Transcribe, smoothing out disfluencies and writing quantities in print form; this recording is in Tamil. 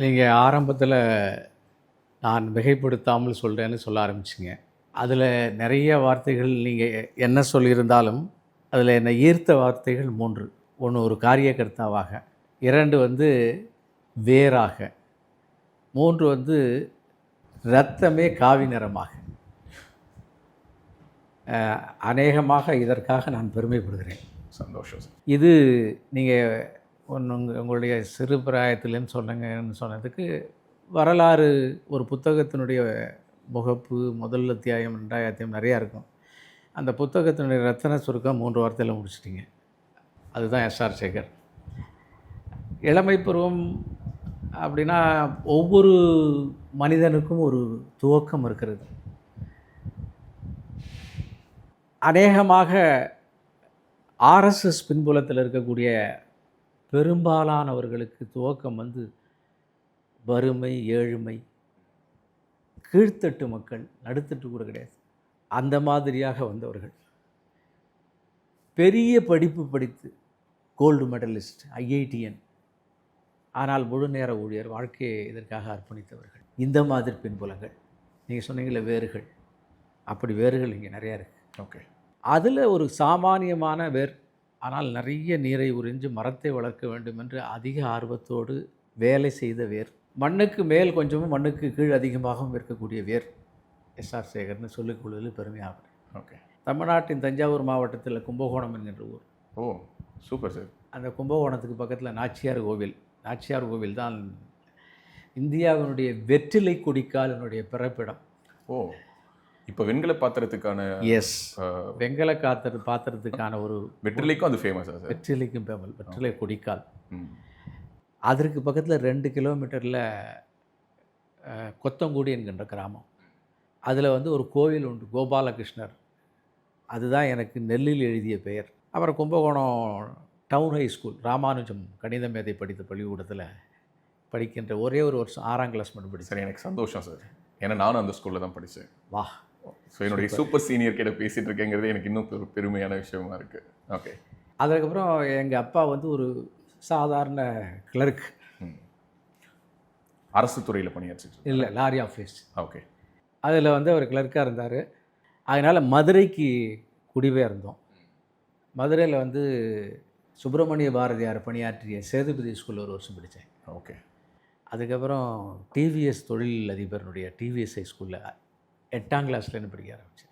நீங்கள் ஆரம்பத்தில் நான் மிகைப்படுத்தாமல் சொல்கிறேன்னு சொல்ல ஆரம்பிச்சிங்க. அதில் நிறைய வார்த்தைகள் நீங்கள் என்ன சொல்லியிருந்தாலும், அதில் என்னை ஈர்த்த வார்த்தைகள் 3. 1 ஒரு காரியகர்த்தாவாக, 2 வந்து வேராக, 3 வந்து இரத்தமே காவி நிறமாக. அநேகமாக இதற்காக நான் பெருமைப்படுகிறேன். சந்தோஷம் சார். இது நீங்கள் உங்களுடைய சிறு பிராயத்திலேன்னு சொன்னதுக்கு வரலாறு ஒரு புத்தகத்தினுடைய முகப்பு, முதல் அத்தியாயம், 2வது அத்தியாயம் நிறையா இருக்கும். அந்த புத்தகத்தினுடைய ரத்தின சுருக்கம் 3 வார்த்தையில் முடிச்சிட்டிங்க. அதுதான் எஸ்ஆர் சேகர். இளமை பருவம் அப்படின்னா ஒவ்வொரு மனிதனுக்கும் ஒரு துவக்கம் இருக்கிறது. அநேகமாக ஆர்எஸ்எஸ் பின்புலத்தில் இருக்கக்கூடிய பெரும்பாலானவர்களுக்கு துவக்கம் வந்து வறுமை, ஏழ்மை, கீழ்த்தட்டு மக்கள், நடுத்தட்டு கூட கிடையாது, அந்த மாதிரியாக வந்தவர்கள். பெரிய படிப்பு படித்து கோல்டு மெடலிஸ்ட், ஐஐடிஎன், ஆனால் முழு நேர ஊழியர், வாழ்க்கையை இதற்காக அர்ப்பணித்தவர்கள். இந்த மாதிரி பின்புலங்கள் நீங்கள் சொன்னீங்களே வேர்கள், அப்படி வேர்கள் இங்கே நிறையா இருக்குது. ஓகே. அதில் ஒரு சாமானியமான வேர், ஆனால் நிறைய நீரை உறிஞ்சு மரத்தை வளர்க்க வேண்டும் என்று அதிக ஆர்வத்தோடு வேலை செய்த வேர், மண்ணுக்கு மேல் கொஞ்சமும் மண்ணுக்கு கீழ் அதிகமாகவும் இருக்கக்கூடிய வேர் எஸ்ஆர் சேகர்னு சொல்லிக்கொள்வதில் பெருமையாகும். ஓகே. தமிழ்நாட்டின் தஞ்சாவூர் மாவட்டத்தில் கும்பகோணம் என்கின்ற ஊர். ஓ, சூப்பர் சார். அந்த கும்பகோணத்துக்கு பக்கத்தில் நாச்சியார் கோவில். நாச்சியார் கோவில் தான் இந்தியாவினுடைய வெற்றிலை கொடிக்காலினுடைய பிறப்பிடம். ஓ, இப்போ வெண்கல பாத்திரத்துக்கான வெண்கல பாத்திரத்துக்கான ஒரு வெற்றிலைக்கும் அது ஃபேமஸா சார்? வெற்றிலைக்கும் ஃபேமஸ், வெற்றிலை கொடிக்கால். அதற்கு பக்கத்தில் 2 கிலோமீட்டரில் கொத்தங்குடி என்கின்ற கிராமம். அதில் வந்து ஒரு கோவில் உண்டு, கோபாலகிருஷ்ணர். அதுதான் எனக்கு நெல்லில் எழுதிய பெயர். அப்புறம் Kumbakonam town high school, Ramanujam கணித மேதை படித்த பள்ளிக்கூடத்தில் படிக்கின்ற ஒரே ஒரு வருஷம் 6ஆம் கிளாஸ் மட்டும் படித்தேன். சார், எனக்கு சந்தோஷம் சார். ஏன்னா நானும் அந்த ஸ்கூலில் தான் படித்தேன். வா. ஸோ என்னுடைய சூப்பர் சீனியர் கிட்ட பேசிகிட்டு இருக்கேங்கிறது எனக்கு இன்னும் பெருமையான விஷயமா இருக்குது. ஓகே. அதுக்கப்புறம் எங்கள் அப்பா வந்து ஒரு சாதாரண கிளர்க். அரசு துறையில் பணியாச்சு? இல்லை, லாரி ஆஃபீஸ். ஓகே. அதில் வந்து அவர் கிளர்க்காக இருந்தார். அதனால் மதுரைக்கு குடிபெயர்ந்தோம். மதுரையில் வந்து சுப்பிரமணிய பாரதியார் பணியாற்றிய சேதுபதி ஸ்கூலில் ஒரு வருஷம் படித்தேன். ஓகே. அதுக்கப்புறம் டிவிஎஸ் தொழில் அதிபருடைய டிவிஎஸ் ஹை ஸ்கூலில் 8ஆம் கிளாஸ்லேருந்து படிக்க ஆரம்பித்தேன்.